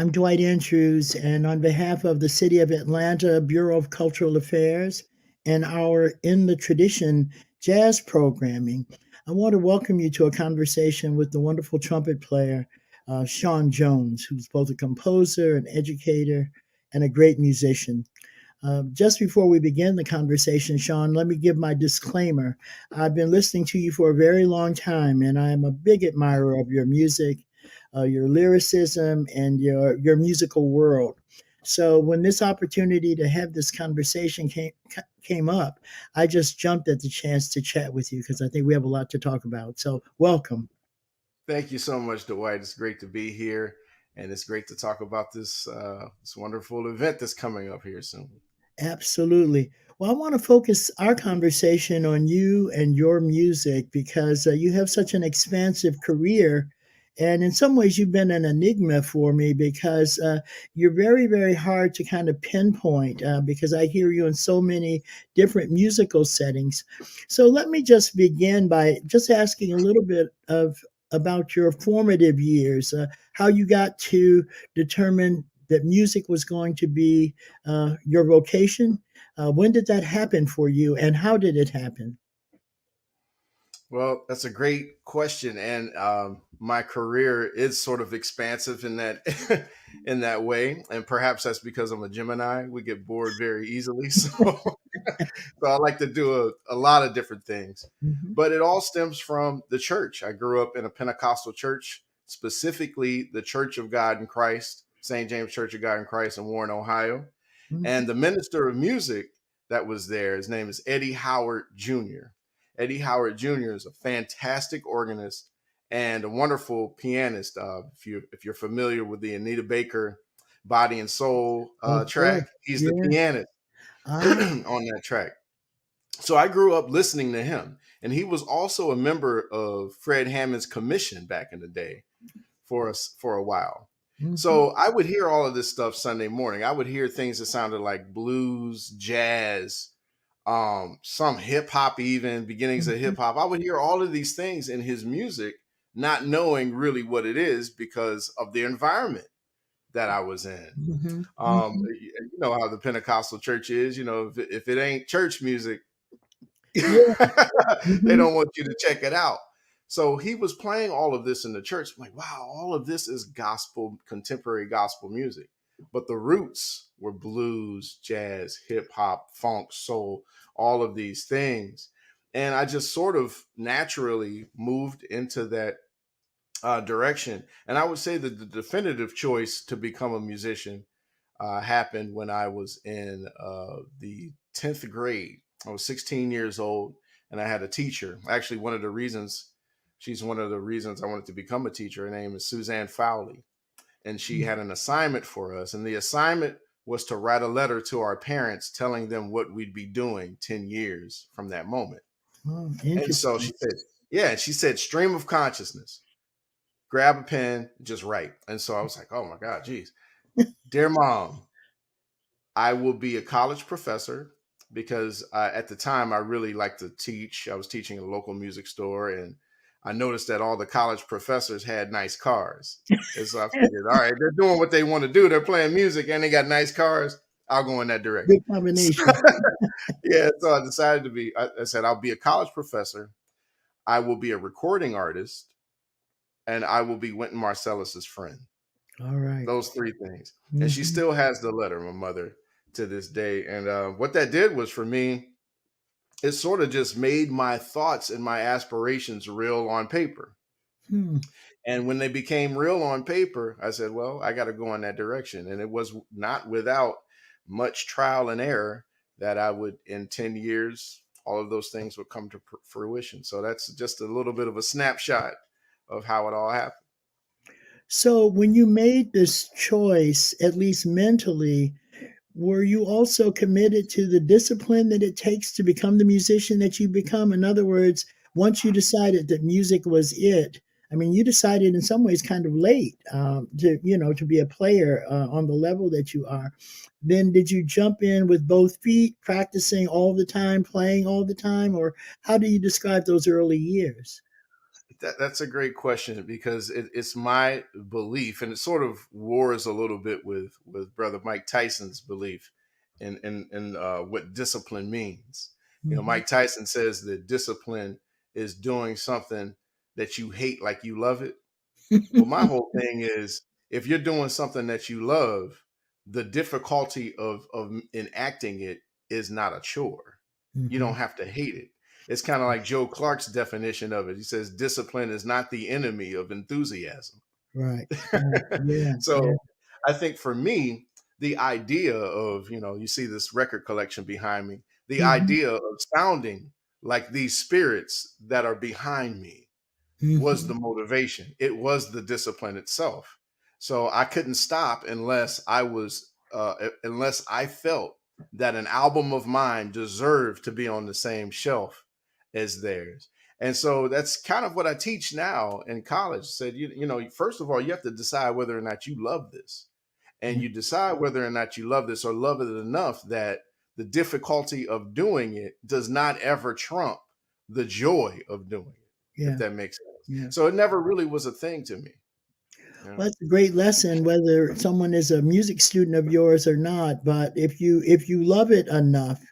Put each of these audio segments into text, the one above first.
I'm Dwight Andrews, and on behalf of the City of Atlanta Bureau of Cultural Affairs and our In the Tradition jazz programming, I want to welcome you to a conversation with the wonderful trumpet player, Sean Jones, who's both a composer, an educator, and a great musician. Just before we begin the conversation, Sean, let me give my disclaimer. I've been listening to you for a very long time, and I'm a big admirer of your music, your lyricism, and your musical world. So when this opportunity to have this conversation came up, I just jumped at the chance to chat with you because I think we have a lot to talk about. So welcome. Thank you so much, Dwight. It's great to be here, and it's great to talk about this wonderful event that's coming up here soon. Absolutely. Well, I want to focus our conversation on you and your music because you have such an expansive career. And in some ways, you've been an enigma for me because you're very, very hard to kind of pinpoint because I hear you in so many different musical settings. So let me just begin by just asking a little bit of about your formative years, how you got to determine that music was going to be your vocation. When did that happen for you, and how did it happen? Well, that's a great question, and my career is sort of expansive in that in that way, and perhaps that's because I'm a Gemini. We get bored very easily, so I like to do a lot of different things. Mhm, But it all stems from the church. I grew up in a Pentecostal church, specifically the Church of God in Christ, St. James Church of God in Christ in Warren, Ohio. mhm. And the minister of music that was there, his name is Eddie Howard Jr. Eddie Howard Jr. is a fantastic organist and a wonderful pianist. If you're familiar with the Anita Baker Body and Soul Of track, course, he's the yeah. pianist Ah, on that track. So I grew up listening to him, and he was also a member of Fred Hammond's commission back in the day for us for a while. mhm, So I would hear all of this stuff Sunday morning. I would hear things that sounded like blues, jazz, some hip hop, even beginnings of mhm, hip hop. I would hear all of these things in his music, not knowing really what it is because of the environment that I was in. mhm, mhm. You know how the Pentecostal church is. You know, if it ain't church music, Yeah. they Mhm, don't want you to check it out. So he was playing all of this in the church. I'm like, wow, all of this is gospel, contemporary gospel music. But the roots were blues, jazz, hip hop, funk, soul, all of these things. And I just sort of naturally moved into that direction. And I would say that the definitive choice to become a musician happened when I was in the 10th grade. I was 16 years old and I had a teacher. Actually, she's one of the reasons I wanted to become a teacher. Her name is Suzanne Fowley. And she mhm. had an assignment for us. And the assignment was to write a letter to our parents telling them what we'd be doing 10 years from that moment. Oh, And so interesting. she said, yeah, she said, stream of consciousness, grab a pen, just write. And so I was like, oh my God, geez. Dear mom, I will be a college professor because at the time I really liked to teach. I was teaching at a local music store, and I noticed that all the college professors had nice cars. And so I figured, all right, they're doing what they want to do. They're playing music and they got nice cars. I'll go in that direction. Good So, combination. yeah, so I decided to be. I said I'll be a college professor. I will be a recording artist, and I will be Wynton Marsalis's friend. All right. Those three things. And she Mhm. still has the letter, my mother, to this day. And what that did was for me, it sort of just made my thoughts and my aspirations real on paper. Hmm. And when they became real on paper, I said, well, I got to go in that direction. And it was not without much trial and error that I would, in 10 years, all of those things would come to fruition. So that's just a little bit of a snapshot of how it all happened. So when you made this choice, at least mentally, were you also committed to the discipline that it takes to become the musician that you become? In other words, once you decided that music was it, I mean, you decided in some ways kind of late to to be a player on the level that you are. Then did you jump in with both feet, practicing all the time, playing all the time, or how do you describe those early years? That's a great question because it's my belief, and it sort of wars a little bit with Brother Mike Tyson's belief in what discipline means. You know, Mhm. Mike Tyson says that discipline is doing something that you hate like you love it. Well, my whole thing is if you're doing something that you love, the difficulty of enacting it is not a chore. You don't Mhm. have to hate it. It's kind of like Joe Clark's definition of it. He says discipline is not the enemy of enthusiasm. Right. Right. Yeah. Yeah. So I think for me, the idea of, you see this record collection behind me, the Mhm. idea of sounding like these spirits that are behind me was the Mhm. motivation. It was the discipline itself. So I couldn't stop unless I felt that an album of mine deserved to be on the same shelf as theirs. And so that's kind of what I teach now in college. Said first of all, you have to decide whether or not you love this. And you decide whether or not you love this or love it enough that the difficulty of doing it does not ever trump the joy of doing it, if Yeah. that makes sense. Yeah. So it never really was a thing to me. Yeah. Well, that's a great lesson, whether someone is a music student of yours or not. But if you love it enough,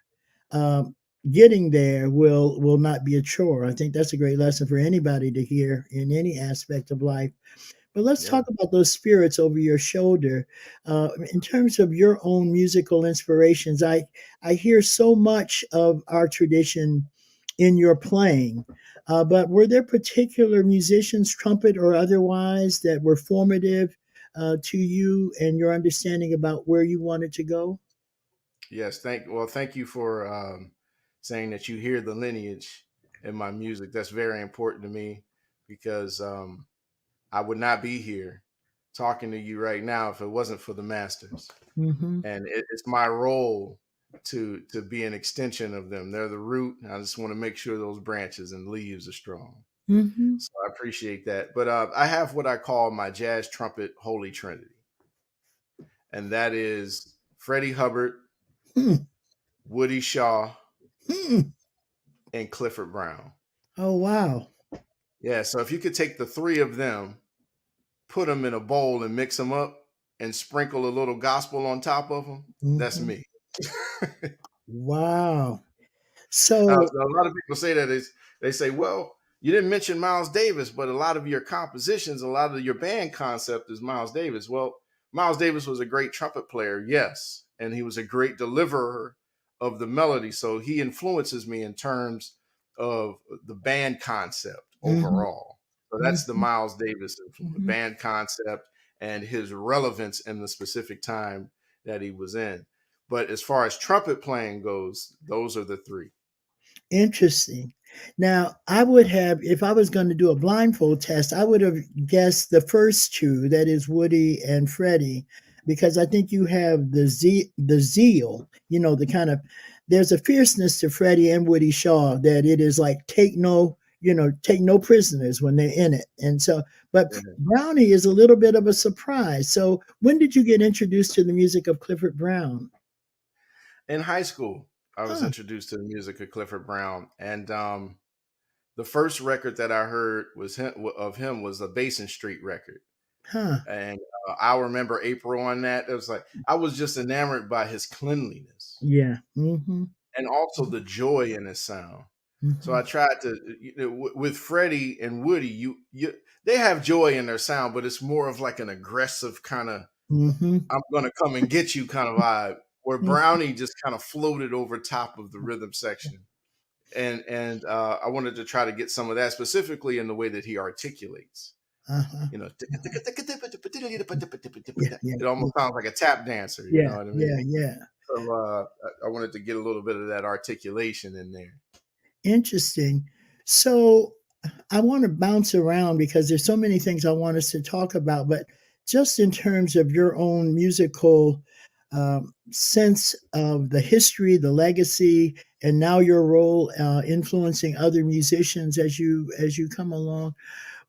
um, getting there will not be a chore. I think that's a great lesson for anybody to hear in any aspect of life. But let's Yeah. talk about those spirits over your shoulder. In terms of your own musical inspirations, I hear so much of our tradition in your playing. But were there particular musicians, trumpet or otherwise, that were formative to you and your understanding about where you wanted to go? Yes. Thank you for saying that you hear the lineage in my music. That's very important to me because I would not be here talking to you right now if it wasn't for the masters. Hmm. And it's my role to be an extension of them. They're the root. I just want to make sure those branches and leaves are strong. Hmm. So I appreciate that. But I have what I call my jazz trumpet holy trinity, and that is Freddie Hubbard, Hmm. Woody Shaw, Hmm. and Clifford Brown. Oh, wow. Yeah. So if you could take the three of them, put them in a bowl and mix them up, and sprinkle a little gospel on top of them, that's Hmm. me. Wow. A So, lot of people say that they say, well, you didn't mention Miles Davis, but a lot of your compositions, a lot of your band concept is Miles Davis. Well, Miles Davis was a great trumpet player, yes, and he was a great deliverer of the melody. So he influences me in terms of the band concept mhm, overall. So that's the mhm, Miles Davis influence, mhm. band concept and his relevance in the specific time that he was in. But as far as trumpet playing goes, those are the three. Interesting. Now, I would have, if I was going to do a blindfold test, I would have guessed the first two, that is Woody and Freddie, because I think you have the zeal, the kind of, there's a fierceness to Freddie and Woody Shaw that it is like take no prisoners when they're in it. And so, but Brownie is a little bit of a surprise. So, when did you get introduced to the music of Clifford Brown? In high school, I was Huh, introduced to the music of Clifford Brown, and the first record that I heard of him was a Basin Street record, huh. and I remember April on that. It was like I was just enamored by his cleanliness Yeah. Mm-hmm. and also the joy in his sound. So Mm-hmm. I tried to, with Freddie and Woody, they have joy in their sound, but it's more of like an aggressive kind of Mhm. I'm gonna come and get you kind of vibe. Where Mm. Brownie just kind of floated over top of the rhythm section, and I wanted to try to get some of that specifically in the way that he articulates. Uh-huh. You know, Uh-huh. Yeah, yeah, it yeah, almost sounds like a tap dancer. You know yeah, what I yeah, mean? yeah. So I wanted to get a little bit of that articulation in there. Interesting. So I want to bounce around because there's so many things I want us to talk about, but just in terms of your own musical sense of the history, the legacy, and now your role influencing other musicians as you come along.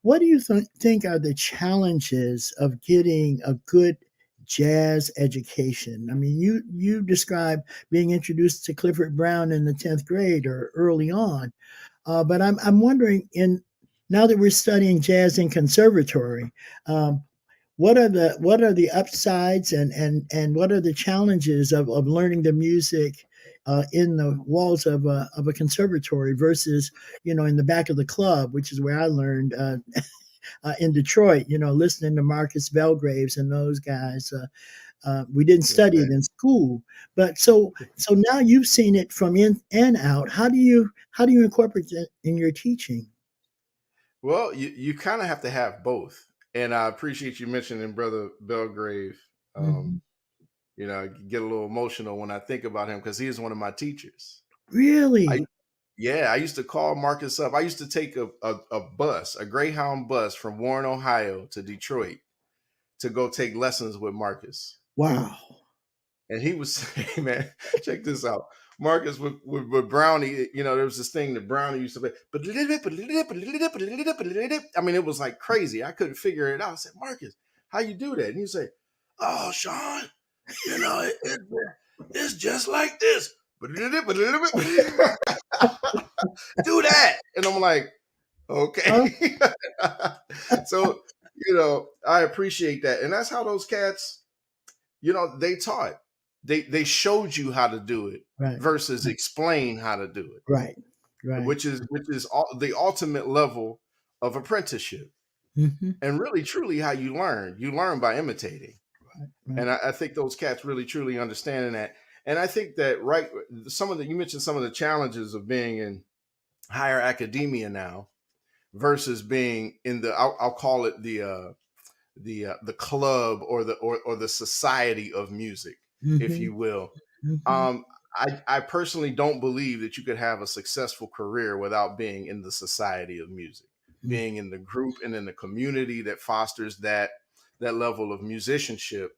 What do you think are the challenges of getting a good jazz education? I mean, you described being introduced to Clifford Brown in the 10th grade or early on, but I'm wondering, in Now that we're studying jazz in conservatory, um, what are the upsides and what are the challenges of learning the music in the walls of a conservatory versus in the back of the club, which is where I learned in Detroit. Listening to Marcus Belgraves and those guys. We didn't Yeah, study it man. in school, but so now you've seen it from in and out. How do you incorporate it in your teaching? Well, you kind of have to have both. And I appreciate you mentioning Brother Belgrave. Um, Mhm. I get a little emotional when I think about him because he is one of my teachers. I Really? Yeah, I used to call Marcus up. I used to take a bus, a Greyhound bus from Warren, Ohio to Detroit to go take lessons with Marcus. Wow. And he was saying, man, check this out. Marcus with Brownie, there was this thing that Brownie used to play. I mean, it was like crazy. I couldn't figure it out. I said, Marcus, how you do that? And you say, oh, Sean, it's just like this. Do that. And I'm like, Huh? okay. So, I appreciate that. And that's how those cats, they taught. They showed you how to do it Right. versus explain how to do it, Right. Right. which is the ultimate level of apprenticeship. Hmm. And really truly how you learn. You learn by imitating. Right. And I think those cats really truly understanding that. And I think that you mentioned some of the challenges of being in higher academia now versus being in I'll call it the club or the society of music, if Hmm. you will. Hmm. Um, I personally don't believe that you could have a successful career without being in the society of music, being in the group and in the community that fosters that level of musicianship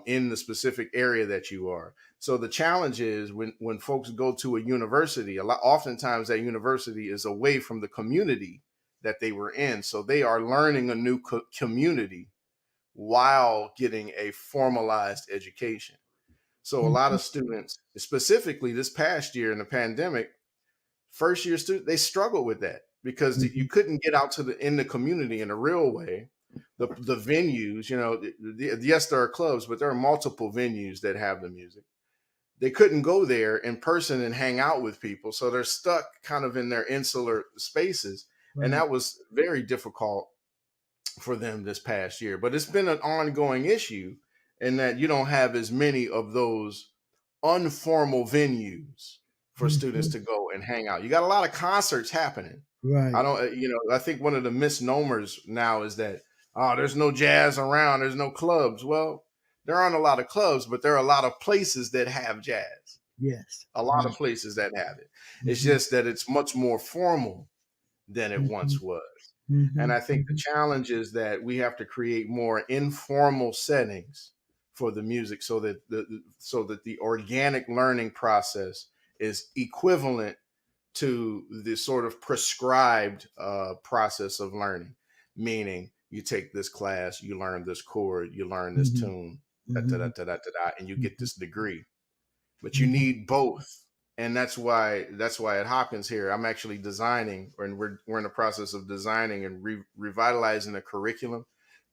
in the specific area that you are. So the challenge is when folks go to a university, oftentimes that university is away from the community that they were in. So they are learning a new community while getting a formalized education. So a lot of Hmm. students, specifically this past year in the pandemic, first year students, they struggled with that because you Hmm. couldn't get out in the community in a real way. The venues, yes, there are clubs, but there are multiple venues that have the music. They couldn't go there in person and hang out with people, so they're stuck kind of in their insular spaces, and Right. that was very difficult for them this past year. But it's been an ongoing issue in that you don't have as many of those informal venues for students Hmm. to go and hang out. You got a lot of concerts happening. I Right. don't, I think one of the misnomers now is that, oh, there's no jazz around, there's no clubs. Well, there aren't a lot of clubs, but there are a lot of places that have jazz, Yes. a lot of Right. places that have it. It's Hmm. just that it's much more formal than it Hmm. once was. And Hmm. I think the challenge is that we have to create more informal settings for the music so that the organic learning process is equivalent to the sort of prescribed process of learning, meaning you take this class, you learn this chord, you learn this Hmm. tune, da, da, da, Hmm. da, da, da, and you get Hmm. this degree. But you Hmm. need both. And that's why at Hopkins here, I'm actually designing, and we're in the process of designing and revitalizing a curriculum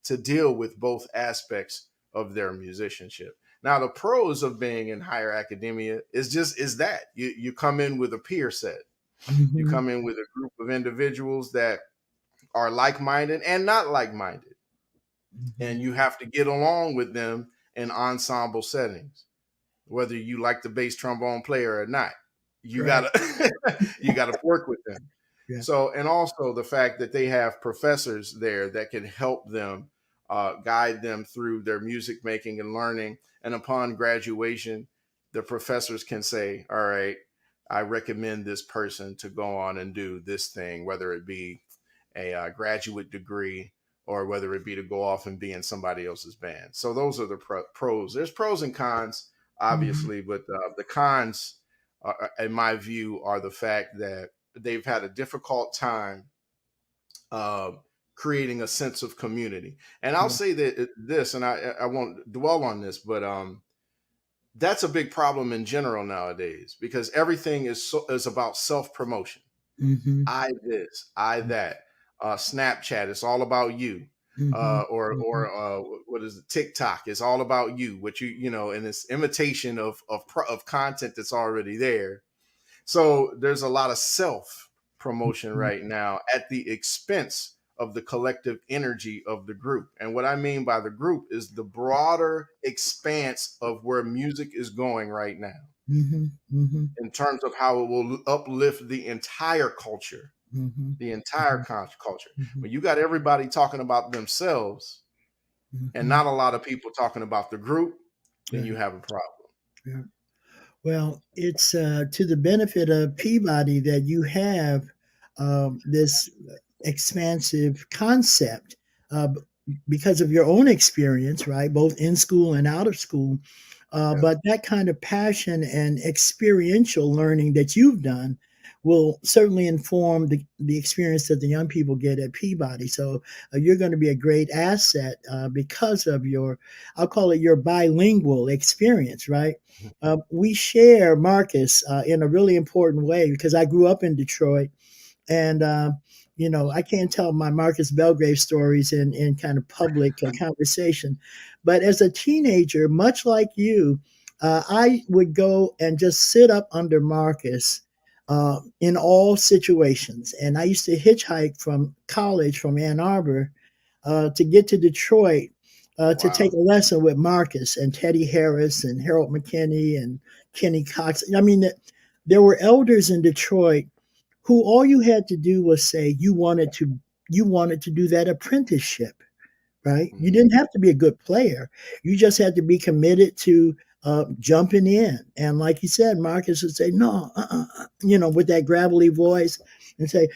to deal with both aspects of their musicianship. Now, the pros of being in higher academia is that you come in with a peer set. You Hmm. come in with a group of individuals that are like-minded and not like-minded, Hmm. and you have to get along with them in ensemble settings, whether you like the bass trombone player or not. You Right. gotta you gotta work with them. Yeah. So, and also the fact that they have professors there that can help them, guide them through their music making and learning. And upon graduation, the professors can say, "All right, I recommend this person to go on and do this thing, whether it be a graduate degree or whether it be to go off and be in somebody else's band." So those are the pros. There's pros and cons, Hmm. obviously, but the cons, in my view, are the fact that they've had a difficult time uh, creating a sense of community. And I'll Yeah. say that this, and I won't dwell on this, but that's a big problem in general nowadays because everything is about self promotion. Hmm. I this, I that. Snapchat, it's all about you. Mm-hmm. Mm-hmm. What is it? TikTok, it's all about you. What you know, and it's imitation of content that's already there. So there's a lot of self promotion right now at the expense of the collective energy of the group. And what I mean by the group is the broader expanse of where music is going right now Mm-hmm. Mm-hmm. in terms of how it will uplift the entire culture, Mm-hmm. the entire culture. Mm-hmm. When you got everybody talking about themselves and Mm-hmm. not a lot of people talking about the group, then you Right. have a problem. Yeah. Well, it's to the benefit of Peabody that you have this expansive concept uh, because of your own experience, right? Both in school and out of school. Yeah. But that kind of passion and experiential learning that you've done will certainly inform the experience that the young people get at Peabody. So you're going to be a great asset because of your, I'll call it your bilingual experience, right? We share Marcus in a really important way because I grew up in Detroit and, I can't tell my Marcus Belgrave stories in kind of public conversation. But as a teenager, much like you, I would go and just sit up under Marcus in all situations. And I used to hitchhike from college, from Ann Arbor, to get to Detroit to take Wow. a lesson with Marcus and Teddy Harris and Harold McKinney and Kenny Cox. I mean, there were elders in Detroit who all you had to do was say you wanted to do that apprenticeship, right? You Mhm. didn't have to be a good player. You just had to be committed to jumping in. And like you said, Marcus would say, no, with that gravelly voice and say,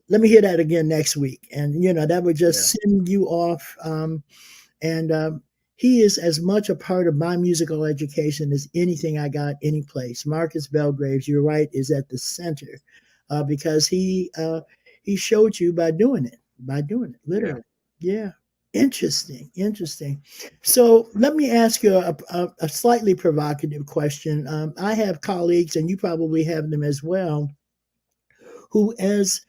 let me hear that again next week. And, that would Yeah. just send you off. And he is as much a part of my musical education as anything I got any place. Marcus Belgraves, you're right, is at the center because he showed you by doing it, Yeah. literally. Yeah. Interesting, interesting. So let me ask you a slightly provocative question. I have colleagues, and you probably have them as well, who, as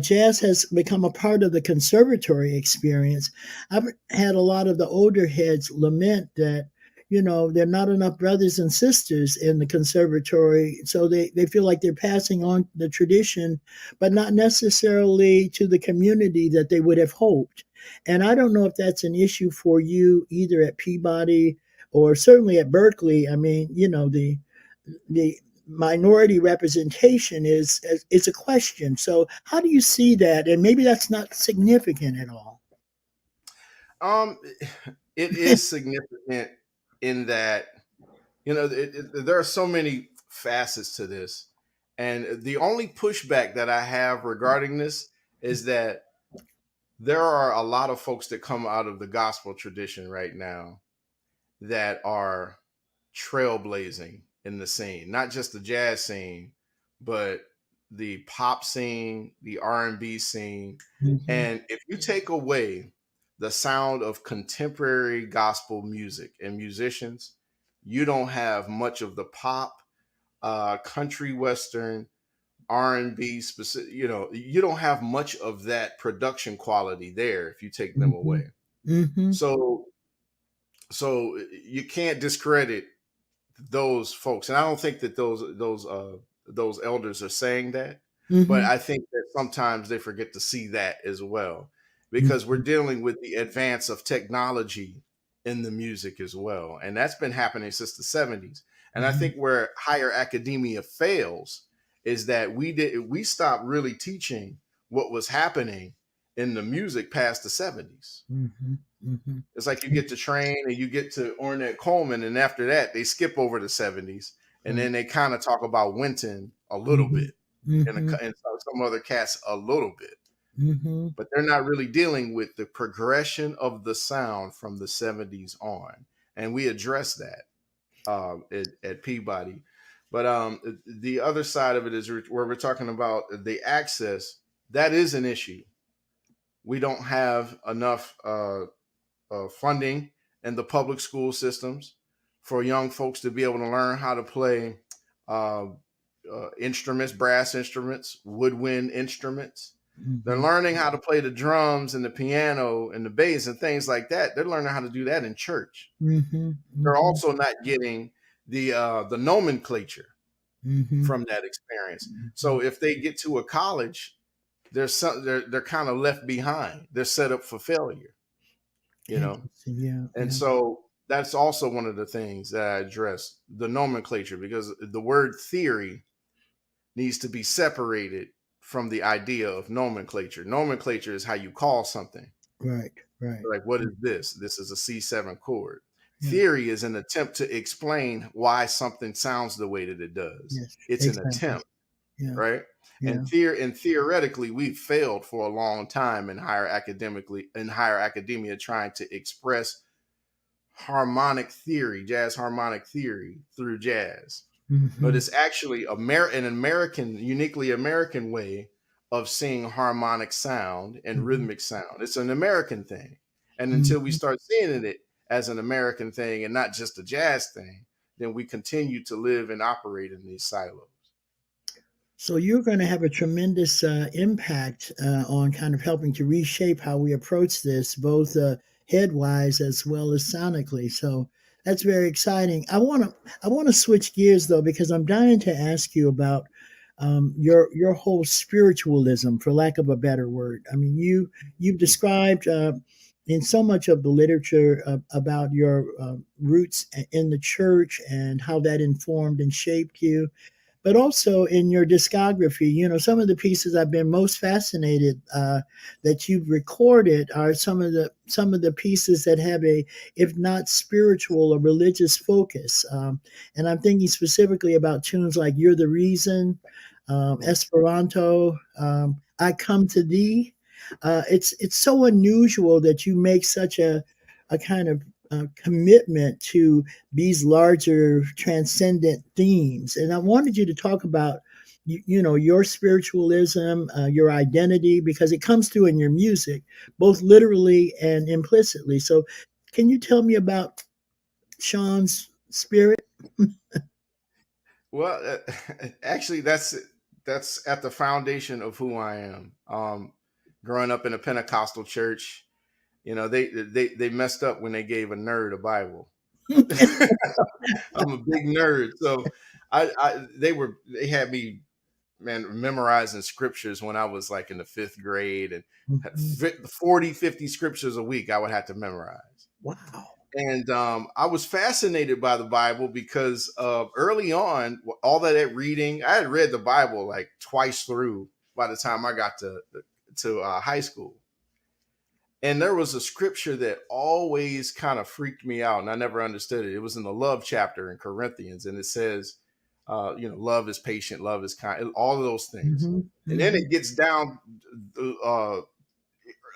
jazz has become a part of the conservatory experience, I've had a lot of the older heads lament that, there are not enough brothers and sisters in the conservatory. So they feel like they're passing on the tradition, but not necessarily to the community that they would have hoped. And I don't know if that's an issue for you either at Peabody or certainly at Berkeley. I mean, the minority representation is a question. So how do you see that? And maybe that's not significant at all. Um, it is significant in that there are so many facets to this, and the only pushback that I have regarding this is that there are a lot of folks that come out of the gospel tradition right now that are trailblazing in the scene, not just the jazz scene, but the pop scene, the R&B scene. Mm-hmm. And if you take away the sound of contemporary gospel music and musicians, you don't have much of the pop, country western, R&B specific, you don't have much of that production quality there if you take them Mm-hmm. away. Mm-hmm. So so you can't discredit those folks, and I don't think that those elders are saying that, but Mm-hmm. I think that sometimes they forget to see that as well, because we're Mm-hmm. dealing with the advance of technology in the music as well, and that's been happening since the 70s. And I Mm-hmm. think where higher academia fails is that we stopped really teaching what was happening in the music past the 70s. Mm-hmm. Mm-hmm. It's like you get to train and you get to Ornette Coleman, and after that, they skip over the 70s, and Right. then they kind of talk about Wynton a little Mm-hmm. bit, Mm-hmm. and some other cats a little bit, Mm-hmm. but they're not really dealing with the progression of the sound from the 70s on. And we address that at Peabody. But the other side of it is where we're talking about the access. That is an issue. We don't have enough funding in the public school systems for young folks to be able to learn how to play instruments, brass instruments, woodwind instruments. They're Mm-hmm. learning how to play the drums and the piano and the bass and things like that. They're learning how to do that in church. Mm-hmm. They're Mm-hmm. also not getting the nomenclature Mm-hmm. from that experience. Mm-hmm. So if they get to a college, they're kind of left behind. They're set up for failure, you know. Interesting. Yeah. And Yeah. so that's also one of the things that I address, the nomenclature, because the word theory needs to be separated from the idea of nomenclature. Nomenclature is how you call something. Right. Right. Like, what is this? This is a C7 chord. Yeah. Theory is an attempt to explain why something sounds the way that it does. Yes. It's an Exactly. attempt, Yeah. right? Yeah. And theoretically, we've failed for a long time in higher academia trying to express harmonic theory, jazz harmonic theory through jazz. But Mm-hmm. it's actually an American, uniquely American way of seeing harmonic sound and Mm-hmm. rhythmic sound. It's an American thing. And until we Mm-hmm. start seeing it as an American thing and not just a jazz thing, then we continue to live and operate in these silos. So you're going to have a tremendous impact on kind of helping to reshape how we approach this, both headwise as well as sonically. So that's very exciting. I want to switch gears though, because I'm dying to ask you about your whole spiritualism, for lack of a better word. I mean, you've described in so much of the literature about your roots in the church and how that informed and shaped you, but also in your discography. Some of the pieces I've been most fascinated that you've recorded are some of the pieces that have a, if not spiritual or religious focus. And I'm thinking specifically about tunes like "You're the Reason," Esperanto, "I Come to Thee." It's so unusual that you make such a kind of commitment to these larger transcendent themes. And I wanted you to talk about, your spiritualism, your identity, because it comes through in your music, both literally and implicitly. So, can you tell me about Sean's spirit? Well, actually, that's at the foundation of who I am. Growing up in a Pentecostal church, they messed up when they gave a nerd a Bible. I'm a big nerd, so they had me, man, memorizing scriptures when I was like in the fifth grade, and Mhm. 40, 50 scriptures a week I would have to memorize. Wow. And I was fascinated by the Bible because early on, all that reading, I had read the Bible like twice through by the time I got to high school. And there was a scripture that always kind of freaked me out, and I never understood it. It was in the love chapter in Corinthians, and it says, love is patient, love is kind, all of those things. Hmm. And then Hmm. it gets down uh,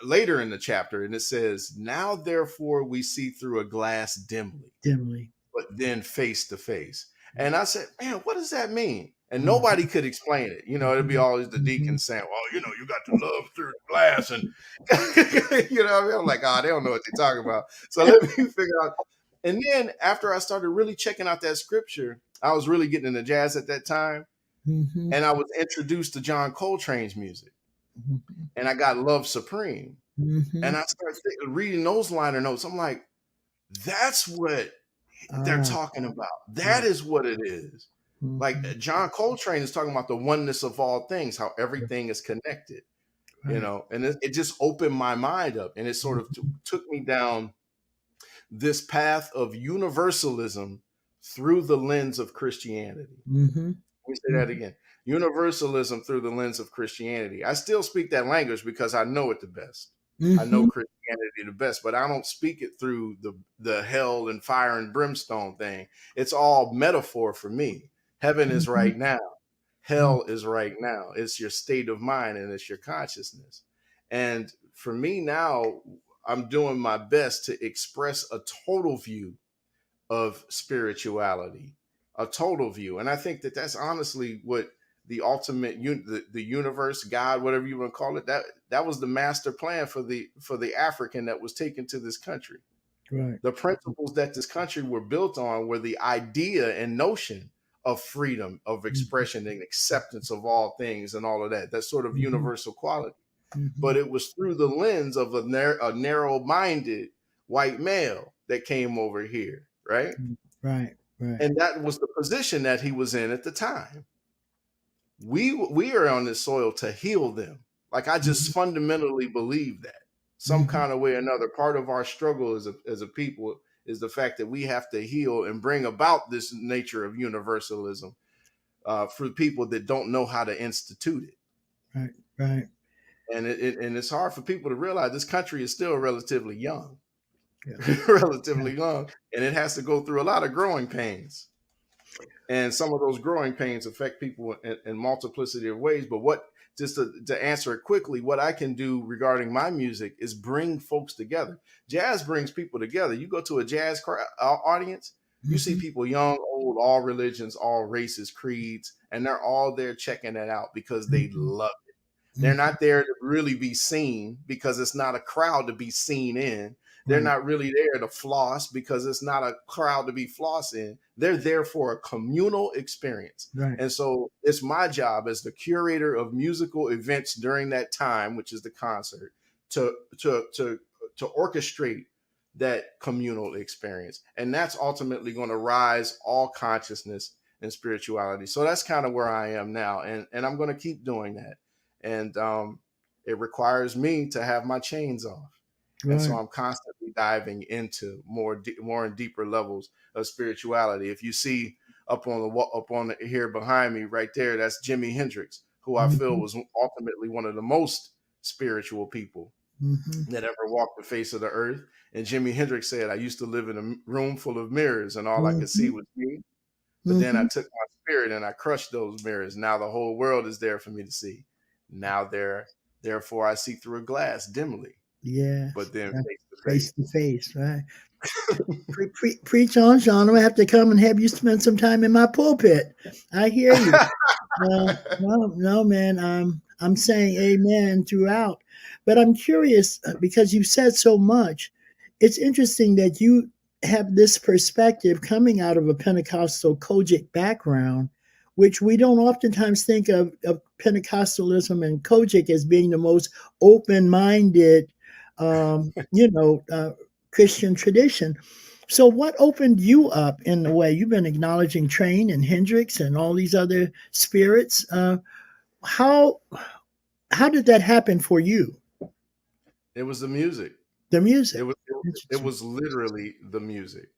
later in the chapter, and it says, "Now therefore we see through a glass dimly, Dimly. but then face to face." And I said, "Man, what does that mean?" And Mhm. nobody could explain it. It'd be Mhm. always the Mhm. deacon saying, "Well, you got to love through the glass," and what I mean? I'm like, "Oh, they don't know what they're talking about." So let me figure out. And then after I started really checking out that scripture, I was really getting into jazz at that time, Mhm. and I was introduced to John Coltrane's music, Mhm. and I got Love Supreme, and Mhm. I started reading those liner notes. I'm like, that's what they're Ah, talking about. That yeah. is what it is. Like Mhm. John Coltrane is talking about the oneness of all things, how Yeah. everything is connected, Right. and it just opened my mind up, and it sort of Mhm. took me down this path of universalism through the lens of Christianity. Mhm. Let me say that Mhm. again. Universalism through the lens of Christianity. I still speak that language because I know it the best. I know Mhm. Christianity the best, but I don't speak it through the hell and fire and brimstone thing. It's all metaphor for me. Heaven is Mhm. right now. Mhm. Hell is right now. It's your state of mind and it's your consciousness. And for me now, I'm doing my best to express a total view of spirituality, a total view. And I think that that's honestly what the ultimate the universe, God, whatever you want to call it, that was the master plan for the African that was taken to this country. Right. The principles that this country were built on were the idea and notion of freedom of Mhm. expression and acceptance of all things and all of that, that sort of Mhm. universal quality. Mm-hmm. but it was through the lens of a narrow-minded white male that came over here, right? Right, right. And that was the position that he was in at the time. We are on this soil to heal them. Like, I just Mhm, fundamentally believe that some mhm, kind of way or another, part of our struggle as a people is the fact that we have to heal and bring about this nature of universalism for people that don't know how to institute it. right, right. And and it's hard for people to realize this country is still relatively young, Yeah, yeah. relatively young, and it has to go through a lot of growing pains. And some of those growing pains affect people in multiplicity of ways. But what, just to answer it quickly, what I can do regarding my music is bring folks together. Jazz brings people together. You go to a jazz audience, you see Mhm, people young, old, all religions, all races, creeds, and they're all there checking it out because they mhm, love. They're mhm. not there to really be seen because it's not a crowd to be seen in. They're Right, not really there to floss because it's not a crowd to be floss in. They're there for a communal experience. right. And so it's my job as the curator of musical events during that time, which is the concert, to to to to orchestrate that communal experience. And that's ultimately going to rise all consciousness and spirituality. So that's kind of where I am now. And I'm going to keep doing that. And it requires me to have my chains off. And so Right. I'm constantly diving into more and deeper levels of spirituality. If you see up on here behind me right there, that's Jimi Hendrix, who I feel Mhm, was ultimately one of the most spiritual people mhm, that ever walked the face of the earth. And Jimi Hendrix said, I used to live in a room full of mirrors and all I could see mhm, was me. But then I mhm. took my spirit and I crushed those mirrors. Now the whole world is there for me to see. Now therefore I see through a glass dimly, Yes, but then yeah. face to Face to face. face, right. Preach on, Sean. I'm gonna have to come and have you spend some time in my pulpit. I hear you. No, no, man. I'm saying amen throughout. But I'm curious because you've said so much. It's interesting that you have this perspective coming out of a Pentecostal Kojic background, which we don't oftentimes think of Pentecostalism and Kojic as being the most open minded, Christian tradition. So, what opened you up in the way you've been acknowledging Train and Hendrix and all these other spirits? How how did that happen for you? It was the music. The It music. was it Interesting. was literally the music.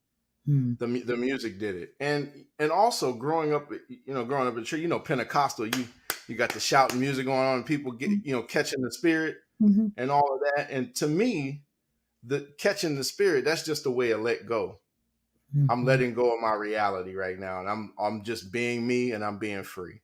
Hmm. The music did it. And also growing up, growing up in church, Pentecostal, you got the shouting music going on and people get, catching the spirit Mm-hmm. and all of that. And to me, the catching the spirit, that's just a way of let go. I'm Mm-hmm. letting go of my reality right now, and I'm just being me, and I'm being free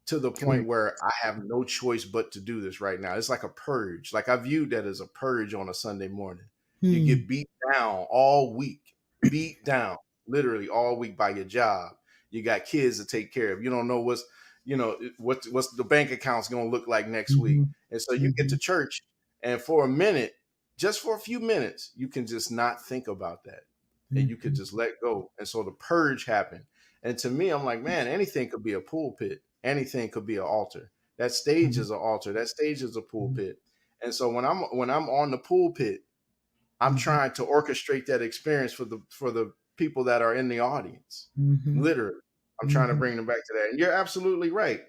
to the point Correct. where I have no choice but to do this right now. It's like a purge. Like, I view that as a purge on a Sunday morning. You Hmm. get beat down all week, beat down literally all week by your job. You got kids to take care of. You don't know what's the bank account's going to look like next week. Mm-hmm. And so you get Mm-hmm. to church, and for a minute, just for a few minutes, you can just not think about that. And you could Mm-hmm. just let go. And so the purge happened. And to me, I'm like, man, anything could be a pulpit. Anything could be an altar. That stage is an altar. That stage is a pulpit. And so when I'm on the pulpit, I'm Mm-hmm. trying to orchestrate that experience for the people that are in the audience. Mm-hmm. Literally, I'm trying to Mm-hmm. bring them back to that. And you're absolutely right.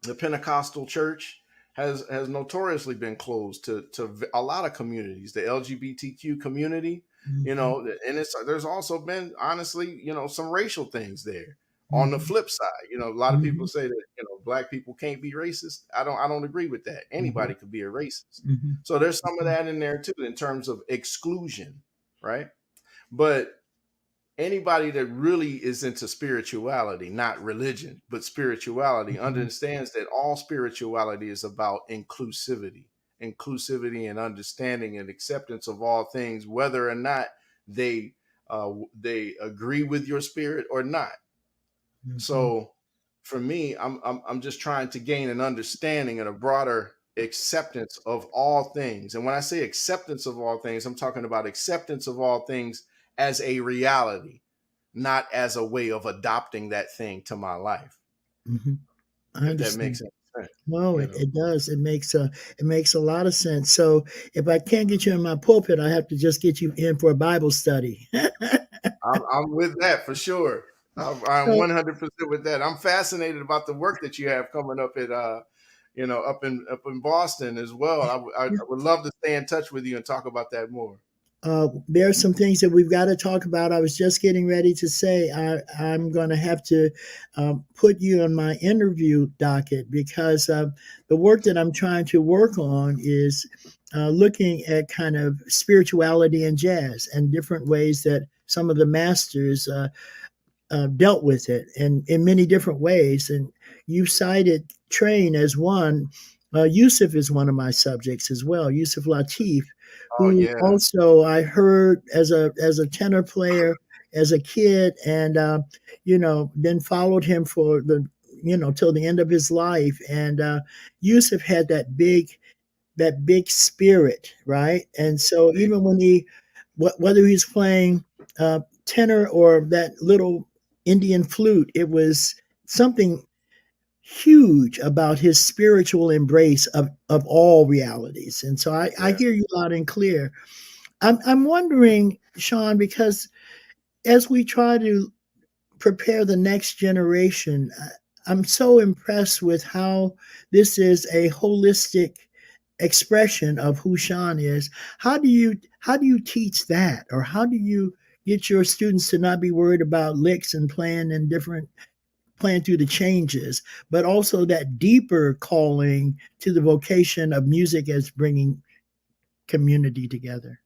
The Pentecostal church has notoriously been closed to a lot of communities, the LGBTQ community, Mm-hmm. and there's also been, honestly, some racial things there. On the Mm-hmm. flip side, a lot of people Mm-hmm. say that black people can't be racist. I don't agree with that. Mm-hmm. Anybody could be a racist. Mm-hmm. So there's some of that in there too in terms of exclusion, right? But anybody that really is into spirituality, not religion, but spirituality, understands that all spirituality is about inclusivity and understanding and acceptance of all things, whether or not they agree with your spirit or not. Mm-hmm. So for me, I'm just trying to gain an understanding and a broader acceptance of all things. And when I say acceptance of all things, I'm talking about acceptance of all things as a reality, not as a way of adopting that thing to my life. Mm-hmm. I If that makes understand. sense. No, You it, know, it does. It makes a lot of sense. So if I can't get you in my pulpit, I have to just get you in for a Bible study. I'm with that for sure. I'm So 100% with that. I'm fascinated about the work that you have coming up at, up in Boston as well. I would love to stay in touch with you and talk about that more. there are some things that we've got to talk about. I was just getting ready to say I'm going to have to put you on my interview docket because the work that I'm trying to work on is looking at kind of spirituality and jazz and different ways that some of the masters dealt with it in many different ways. And you cited Train as one. Yusuf is one of my subjects as well. Yusuf Lateef, Oh who yeah, also I heard as a tenor player as a kid, and then followed him for the till the end of his life. And Yusuf had that big spirit, right? And so even when whether he's playing tenor or that little Indian flute, it was something huge about his spiritual embrace of all realities. And so I yeah. hear you loud and clear. I'm wondering, Sean, because as we try to prepare the next generation, I'm so impressed with how this is a holistic expression of who Sean is. How do you teach that, or how do you get your students to not be worried about licks and playing through the changes, but also that deeper calling to the vocation of music as bringing community together?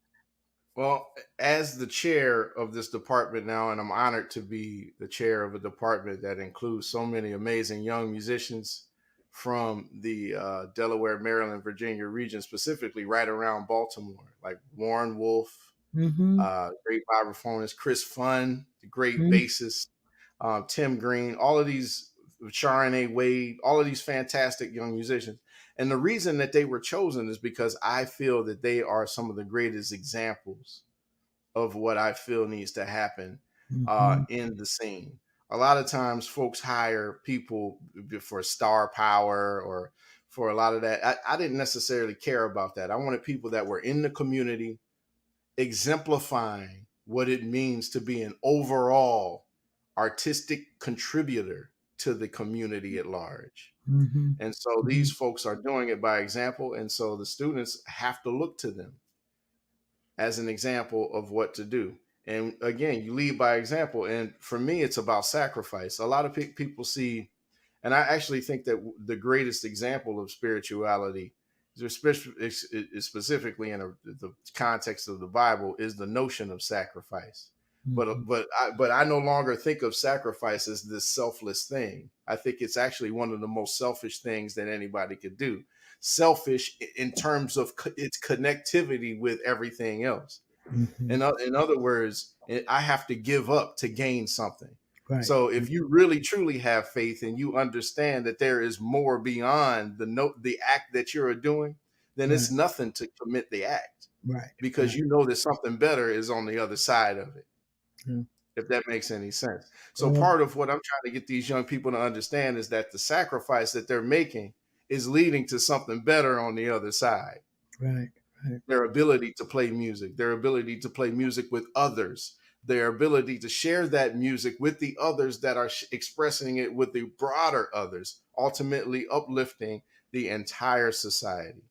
Well, as the chair of this department now, and I'm honored to be the chair of a department that includes so many amazing young musicians from the Delaware, Maryland, Virginia region, specifically right around Baltimore, like Warren Wolf, Mm-hmm. great vibraphonist, Chris Funn, the great Mm-hmm. bassist, Tim Green, all of these, Sharon A. Wade, all of these fantastic young musicians. And the reason that they were chosen is because I feel that they are some of the greatest examples of what I feel needs to happen Mm-hmm. in the scene. A lot of times, folks hire people for star power or for a lot of that. I didn't necessarily care about that. I wanted people that were in the community exemplifying what it means to be an overall artistic contributor to the community at large. Mm-hmm. And so Mm-hmm. these folks are doing it by example. And so the students have to look to them as an example of what to do. And again, you lead by example. And for me, it's about sacrifice. A lot of people see, and I actually think that the greatest example of spirituality, specifically in the context of the Bible, is the notion of sacrifice. Mm-hmm. But I no longer think of sacrifice as this selfless thing. I think it's actually one of the most selfish things that anybody could do. Selfish in terms of its connectivity with everything else. Mm-hmm. In other words, I have to give up to gain something. Right. So if you really truly have faith and you understand that there is more beyond the act that you're doing, then Right. it's nothing to commit the act Right. because Right. you know that something better is on the other side of it, Yeah. if that makes any sense. So Well, part of what I'm trying to get these young people to understand is that the sacrifice that they're making is leading to something better on the other side. right. Right. Their ability to play music, their ability to play music with others, their ability to share that music with the others that are expressing it with the broader others, ultimately uplifting the entire society.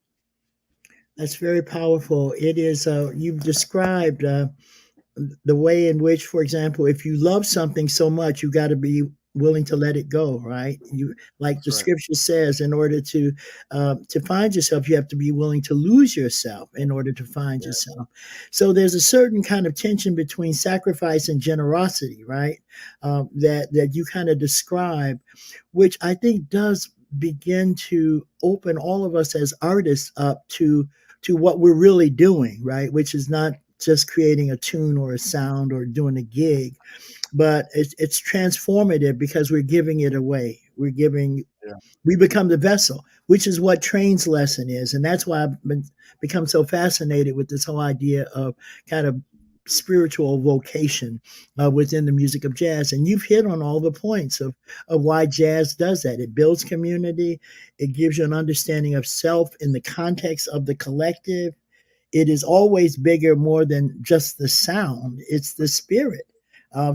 That's very powerful. It is. You've described the way in which, for example, if you love something so much, you got to be willing to let it go, right? You, like That's the right. scripture says, in order to find yourself, you have to be willing to lose yourself in order to find Yeah. yourself. So there's a certain kind of tension between sacrifice and generosity, right? That you kind of describe, which I think does begin to open all of us as artists up to what we're really doing, right? Which is not just creating a tune or a sound or doing a gig, but it's transformative because we're giving it away. Yeah. We become the vessel, which is what Train's lesson is. And that's why become so fascinated with this whole idea of kind of spiritual vocation within the music of jazz. And you've hit on all the points of why jazz does that. It builds community, it gives you an understanding of self in the context of the collective. It is always bigger, more than just the sound, it's the spirit.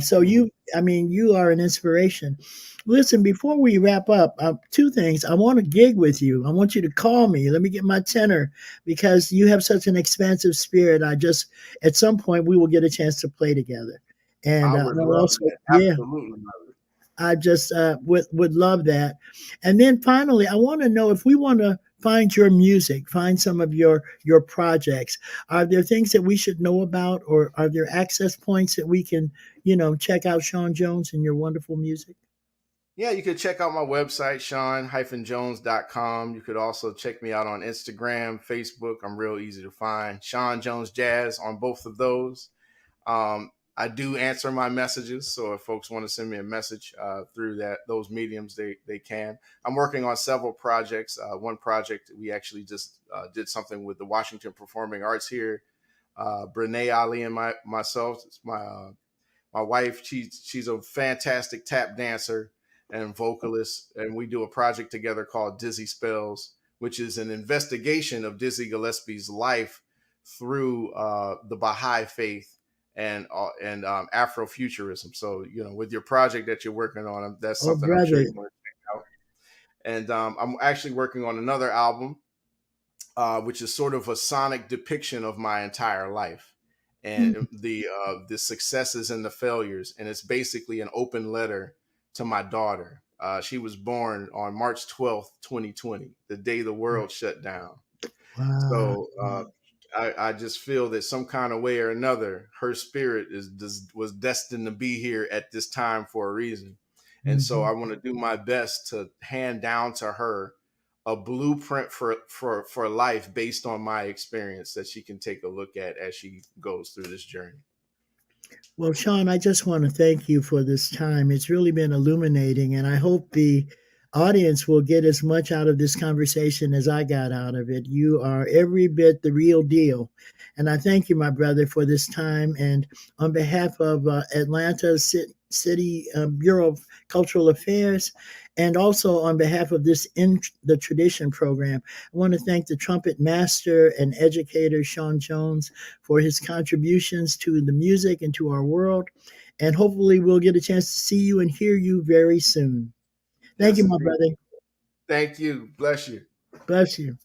So Mhm. I mean, you are an inspiration. Listen, before we wrap up, two things. I want to gig with you. I want you to call me. Let me get my tenor because you have such an expansive spirit. At some point, we will get a chance to play together. And I would I'll love also, that. yeah, Absolutely love it. I just would love that. And then finally, I want to know if we want to find your music, find some of your projects. Are there things that we should know about, or are there access points that we can, check out Sean Jones and your wonderful music? Yeah, you could check out my website, sean-jones.com. You could also check me out on Instagram, Facebook. I'm real easy to find. Sean Jones Jazz on both of those. I do answer my messages, so if folks want to send me a message through those mediums, they can. I'm working on several projects. One project we actually just did something with the Washington Performing Arts here. Brene Ali and myself, it's my wife. She's a fantastic tap dancer and vocalist, and we do a project together called Dizzy Spells, which is an investigation of Dizzy Gillespie's life through the Baha'i faith and Afrofuturism. So, with your project that you're working on, that's Oh, something I'm sure brother. you want to check out. And I'm actually working on another album, which is sort of a sonic depiction of my entire life and the successes and the failures. And it's basically an open letter to my daughter. She was born on March 12th, 2020, the day the world shut down. Wow. So I just feel that some kind of way or another, her spirit was destined to be here at this time for a reason. And so Mhm. I want to do my best to hand down to her a blueprint for life based on my experience that she can take a look at as she goes through this journey. Well, Sean, I just want to thank you for this time. It's really been illuminating, and I hope the audience will get as much out of this conversation as I got out of it. You are every bit the real deal. And I thank you, my brother, for this time. And on behalf of Atlanta City Bureau of Cultural Affairs, and also on behalf of this In the Tradition program, I want to thank the trumpet master and educator, Sean Jones, for his contributions to the music and to our world. And hopefully, we'll get a chance to see you and hear you very soon. Thank Yes, you, my indeed. brother. Thank you. Bless you. Bless you.